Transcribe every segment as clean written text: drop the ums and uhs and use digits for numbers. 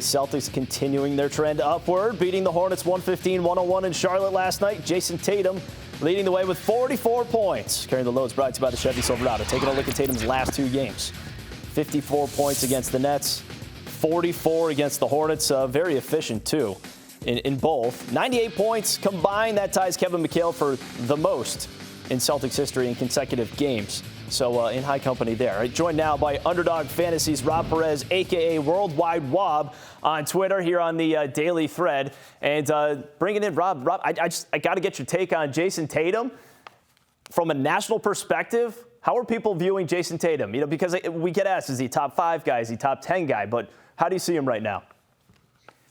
Celtics continuing their trend upward, beating the Hornets 115-101 in Charlotte last night. Jayson Tatum leading the way with 44 points. Carrying the loads brought to you by the Chevy Silverado. Taking a look at Tatum's last two games. 54 points against the Nets, 44 against the Hornets. Very efficient, too, in both. 98 points combined. That ties Kevin McHale for the most in Celtics history in consecutive games. So in high company there. Right, joined now by Underdog Fantasy's Rob Perez, a.k.a. Wide Wob, on Twitter here on the Daily Thread. And bringing in Rob. Rob, I got to get your take on Jayson Tatum. From a national perspective, how are people viewing Jayson Tatum? You know, because we get asked, is he top 5 guy? Is he top 10 guy? But how do you see him right now?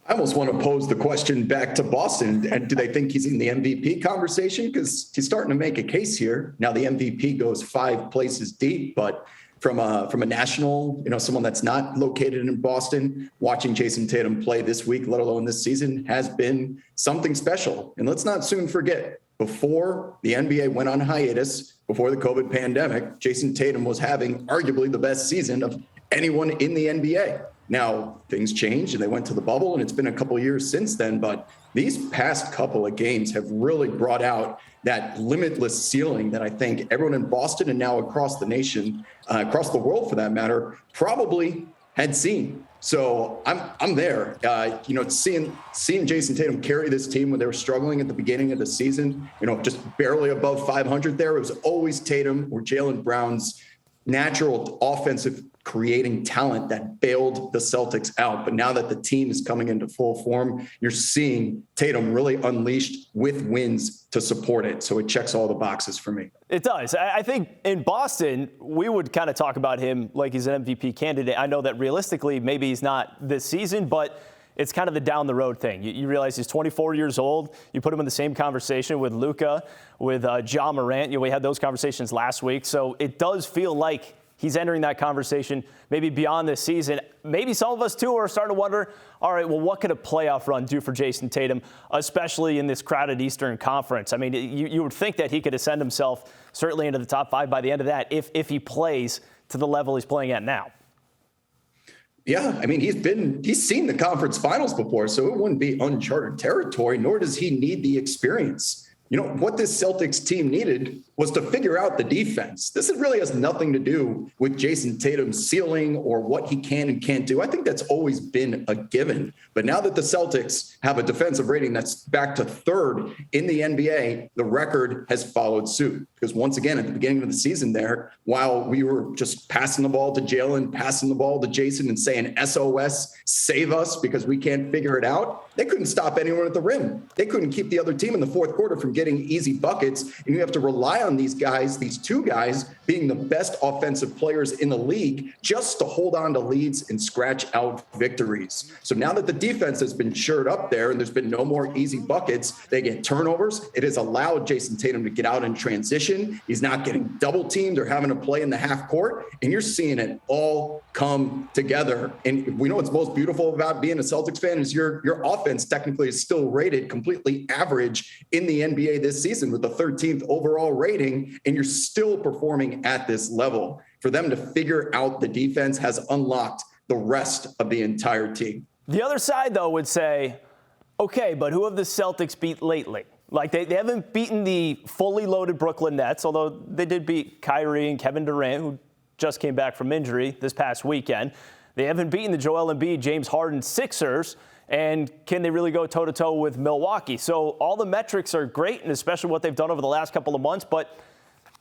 I almost want to pose the question back to Boston. And do they think he's in the MVP conversation? Because he's starting to make a case here. Now the MVP goes 5 places deep, but from a national, someone that's not located in Boston, watching Jayson Tatum play this week, let alone this season, has been something special. And let's not soon forget, before the NBA went on hiatus, before the COVID pandemic, Jayson Tatum was having arguably the best season of anyone in the NBA. Now, things changed and they went to the bubble, and it's been a couple of years since then. But these past couple of games have really brought out that limitless ceiling that I think everyone in Boston and now across the nation, across the world for that matter, probably had seen. So I'm there. Seeing Jayson Tatum carry this team when they were struggling at the beginning of the season, just barely above 500 there. It was always Tatum or Jaylen Brown's natural offensive creating talent that bailed the Celtics out. But now that the team is coming into full form, you're seeing Tatum really unleashed with wins to support it. So it checks all the boxes for me. It does. I think in Boston, we would kind of talk about him like he's an MVP candidate. I know that realistically, maybe he's not this season, but it's kind of the down the road thing. You realize he's 24 years old. You put him in the same conversation with Luka, with Ja Morant. We had those conversations last week. So it does feel like he's entering that conversation maybe beyond this season. Maybe some of us, too, are starting to wonder, all right, well, what could a playoff run do for Jayson Tatum, especially in this crowded Eastern Conference? I mean, you would think that he could ascend himself certainly into the top 5 by the end of that if he plays to the level he's playing at now. Yeah, I mean, he's seen the conference finals before, so it wouldn't be uncharted territory, nor does he need the experience. What this Celtics team needed was to figure out the defense. This really has nothing to do with Jayson Tatum's ceiling or what he can and can't do. I think that's always been a given. But now that the Celtics have a defensive rating that's back to 3rd in the NBA, the record has followed suit. Because once again, at the beginning of the season there, while we were just passing the ball to Jaylen, passing the ball to Jayson and saying SOS, save us because we can't figure it out, they couldn't stop anyone at the rim. They couldn't keep the other team in the fourth quarter from getting easy buckets. And you have to rely on these guys, these 2 guys, being the best offensive players in the league just to hold on to leads and scratch out victories. So now that the defense has been shored up there and there's been no more easy buckets, they get turnovers. It has allowed Jayson Tatum to get out in transition. He's not getting double teamed or having to play in the half court. And you're seeing it all come together. And we know what's most beautiful about being a Celtics fan is your offense technically is still rated completely average in the NBA this season with the 13th overall rating, and you're still performing at this level. For them to figure out the defense has unlocked the rest of the entire team. The other side, though, would say, okay, but who have the Celtics beat lately? Like, they haven't beaten the fully loaded Brooklyn Nets, although they did beat Kyrie and Kevin Durant, who just came back from injury this past weekend. They haven't beaten the Joel Embiid, James Harden Sixers. And can they really go toe-to-toe with Milwaukee? So all the metrics are great, and especially what they've done over the last couple of months. But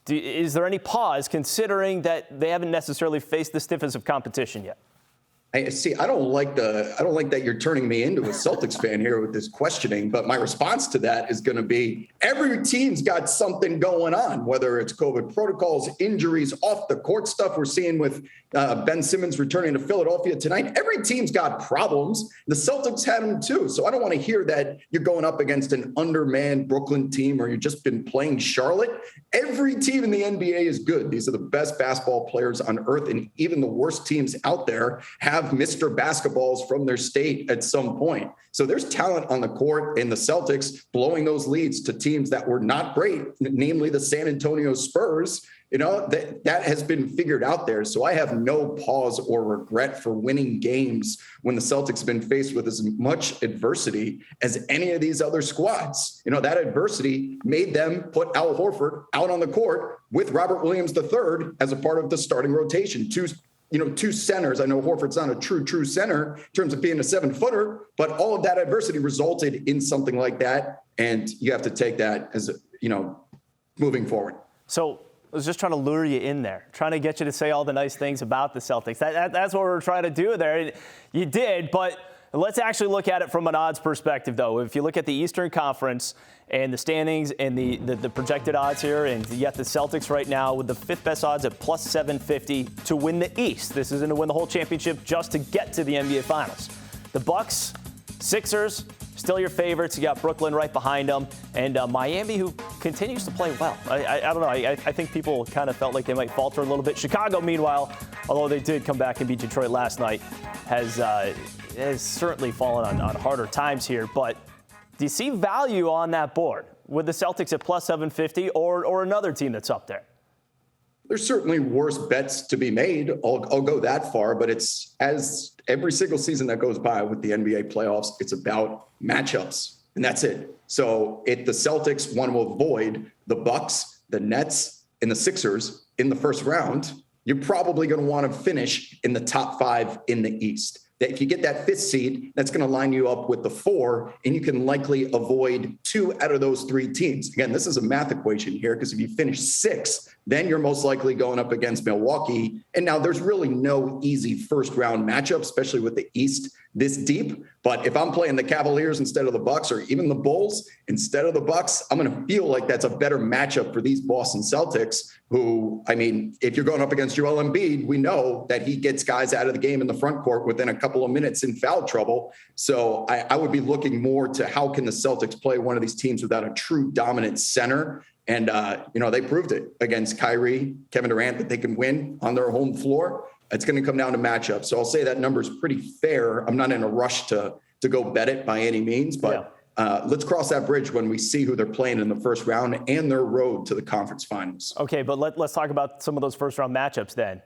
is there any pause considering that they haven't necessarily faced the stiffest of competition yet? I don't like that you're turning me into a Celtics fan here with this questioning, but my response to that is going to be every team's got something going on, whether it's COVID protocols, injuries, off the court stuff we're seeing with Ben Simmons returning to Philadelphia tonight. Every team's got problems. The Celtics had them too. So I don't want to hear that you're going up against an undermanned Brooklyn team or you've just been playing Charlotte. Every team in the NBA is good. These are the best basketball players on earth, and even the worst teams out there have Mr. Basketballs from their state at some point. So there's talent on the court, and the Celtics blowing those leads to teams that were not great, namely the San Antonio Spurs. that has been figured out there. So I have no pause or regret for winning games when the Celtics have been faced with as much adversity as any of these other squads. That adversity made them put Al Horford out on the court with Robert Williams III as a part of the starting rotation. Two centers. I know Horford's not a true center in terms of being a 7-footer, but all of that adversity resulted in something like that. And you have to take that as, moving forward. So I was just trying to lure you in there, trying to get you to say all the nice things about the Celtics. That's what we're trying to do there. You did, but let's actually look at it from an odds perspective, though. If you look at the Eastern Conference and the standings and the projected odds here, and you got the Celtics right now with the fifth best odds at plus 750 to win the East. This isn't to win the whole championship, just to get to the NBA Finals. The Bucks, Sixers, still your favorites. You got Brooklyn right behind them, and Miami, who continues to play well. I don't know. I think people kind of felt like they might falter a little bit. Chicago, meanwhile, although they did come back and beat Detroit last night, has certainly fallen on harder times here. But do you see value on that board with the Celtics at plus 750 or another team that's up there? There's certainly worse bets to be made. I'll go that far, but it's as every single season that goes by with the NBA playoffs, it's about matchups, and that's it. So if the Celtics want to avoid the Bucks, the Nets, and the Sixers in the first round, you're probably going to want to finish in the top 5 in the East. That if you get that 5th seed, that's going to line you up with the 4, and you can likely avoid 2 out of those 3 teams. Again, this is a math equation here, because if you finish 6th, then you're most likely going up against Milwaukee. And now there's really no easy first round matchup, especially with the East this deep. But if I'm playing the Cavaliers instead of the Bucks, or even the Bulls instead of the Bucks, I'm going to feel like that's a better matchup for these Boston Celtics, who, if you're going up against Joel Embiid, we know that he gets guys out of the game in the front court within a couple of minutes in foul trouble. So I would be looking more to how can the Celtics play one of these teams without a true dominant center. And, they proved it against Kyrie, Kevin Durant, that they can win on their home floor. It's going to come down to matchups. So I'll say that number is pretty fair. I'm not in a rush to go bet it by any means, but let's cross that bridge when we see who they're playing in the first round and their road to the conference finals. Okay, but let's talk about some of those first round matchups then.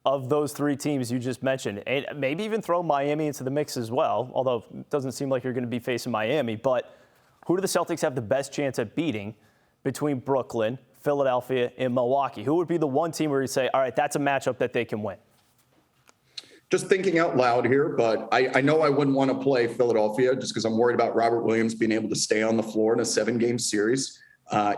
Of those 3 teams you just mentioned, and maybe even throw Miami into the mix as well, although it doesn't seem like you're going to be facing Miami. But who do the Celtics have the best chance at beating between Brooklyn, Philadelphia, and Milwaukee? Who would be the one team where you say, all right, that's a matchup that they can win? Just thinking out loud here, but I know I wouldn't want to play Philadelphia just because I'm worried about Robert Williams being able to stay on the floor in a 7-game series. I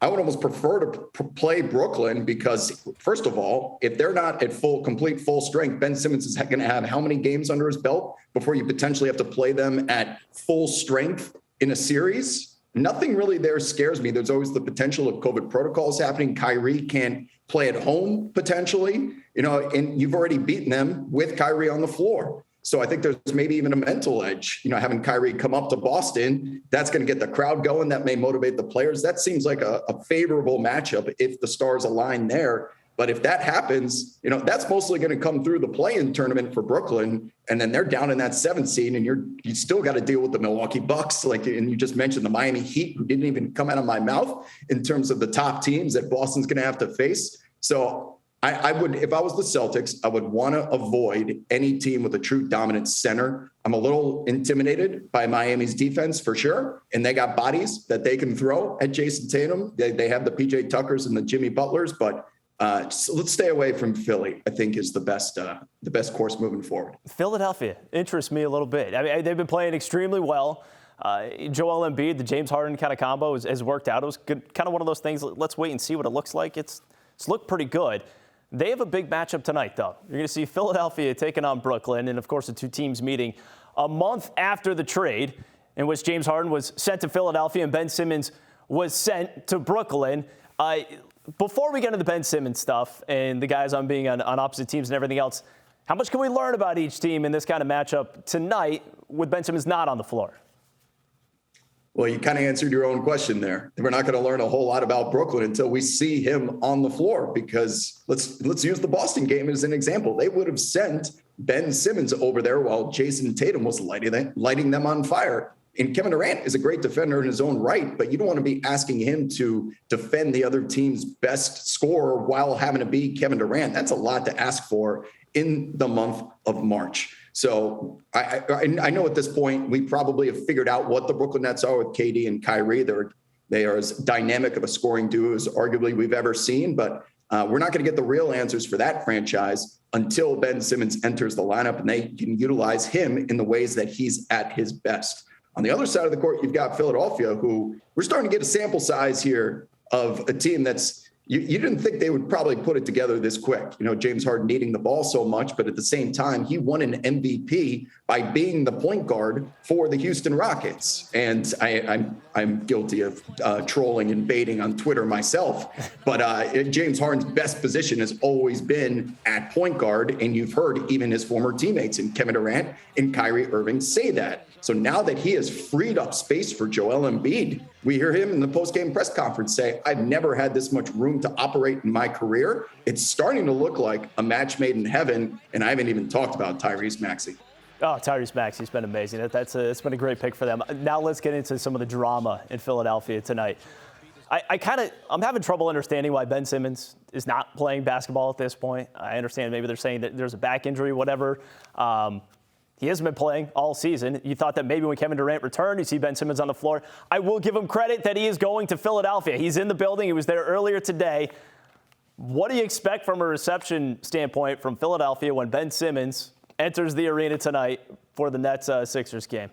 would almost prefer to play Brooklyn because, first of all, if they're not at complete full strength, Ben Simmons is going to have how many games under his belt before you potentially have to play them at full strength in a series? Nothing really there scares me. There's always the potential of COVID protocols happening. Kyrie can't play at home potentially, and you've already beaten them with Kyrie on the floor. So I think there's maybe even a mental edge, having Kyrie come up to Boston, that's going to get the crowd going. That may motivate the players. That seems like a favorable matchup if the stars align there. But if that happens, that's mostly going to come through the play-in tournament for Brooklyn. And then they're down in that 7th seed, and you still got to deal with the Milwaukee Bucks. And you just mentioned the Miami Heat, who didn't even come out of my mouth in terms of the top teams that Boston's going to have to face. So I would, if I was the Celtics, I would want to avoid any team with a true dominant center. I'm a little intimidated by Miami's defense for sure. And they got bodies that they can throw at Jayson Tatum. They have the PJ Tuckers and the Jimmy Butlers, but let's stay away from Philly, I think, is the best course moving forward. Philadelphia interests me a little bit. They've been playing extremely well. Joel Embiid, the James Harden kind of combo has worked out. It was good, kind of one of those things. Let's wait and see what it looks like. It's looked pretty good. They have a big matchup tonight, though. You're going to see Philadelphia taking on Brooklyn, and, of course, the 2 teams meeting a month after the trade in which James Harden was sent to Philadelphia and Ben Simmons was sent to Brooklyn. Before we get into the Ben Simmons stuff and the guys on being on opposite teams and everything else, how much can we learn about each team in this kind of matchup tonight with Ben Simmons not on the floor? Well, you kind of answered your own question there. We're not going to learn a whole lot about Brooklyn until we see him on the floor, because let's use the Boston game as an example. They would have sent Ben Simmons over there while Jayson Tatum was lighting them on fire. And Kevin Durant is a great defender in his own right, but you don't want to be asking him to defend the other team's best scorer while having to be Kevin Durant. That's a lot to ask for in the month of March. So I know at this point we probably have figured out what the Brooklyn Nets are with KD and Kyrie. They are as dynamic of a scoring duo as arguably we've ever seen, but we're not going to get the real answers for that franchise until Ben Simmons enters the lineup and they can utilize him in the ways that he's at his best. On the other side of the court, you've got Philadelphia, who we're starting to get a sample size here of a team that's you didn't think they would probably put it together this quick. James Harden needing the ball so much, but at the same time, he won an MVP by being the point guard for the Houston Rockets. And I'm guilty of trolling and baiting on Twitter myself. But James Harden's best position has always been at point guard. And you've heard even his former teammates in Kevin Durant and Kyrie Irving say that. So now that he has freed up space for Joel Embiid, we hear him in the post-game press conference say, I've never had this much room to operate in my career. It's starting to look like a match made in heaven, and I haven't even talked about Tyrese Maxey. Oh, Tyrese Maxey's been amazing. It's been a great pick for them. Now let's get into some of the drama in Philadelphia tonight. I'm having trouble understanding why Ben Simmons is not playing basketball at this point. I understand maybe they're saying that there's a back injury, whatever. He hasn't been playing all season. You thought that maybe when Kevin Durant returned, you see Ben Simmons on the floor. I will give him credit that he is going to Philadelphia. He's in the building. He was there earlier today. What do you expect from a reception standpoint from Philadelphia when Ben Simmons enters the arena tonight for the Nets-Sixers game?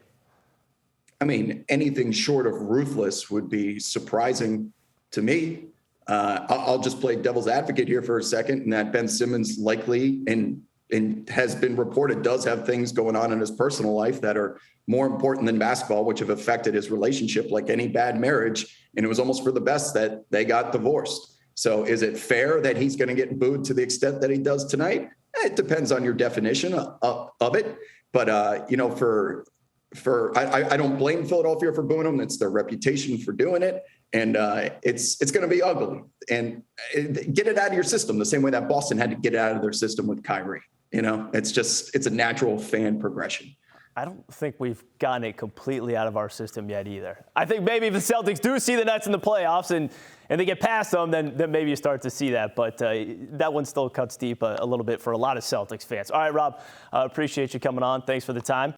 I mean, anything short of ruthless would be surprising to me. I'll just play devil's advocate here for a second, and that Ben Simmons likely and has been reported does have things going on in his personal life that are more important than basketball, which have affected his relationship like any bad marriage. And it was almost for the best that they got divorced. So is it fair that he's going to get booed to the extent that he does tonight? It depends on your definition of it. But, I don't blame Philadelphia for booing him. It's their reputation for doing it. And it's going to be ugly. And get it out of your system the same way that Boston had to get it out of their system with Kyrie. It's a natural fan progression. I don't think we've gotten it completely out of our system yet either. I think maybe if the Celtics do see the Nets in the playoffs and they get past them, then maybe you start to see that. But that one still cuts deep a little bit for a lot of Celtics fans. All right, Rob, appreciate you coming on. Thanks for the time.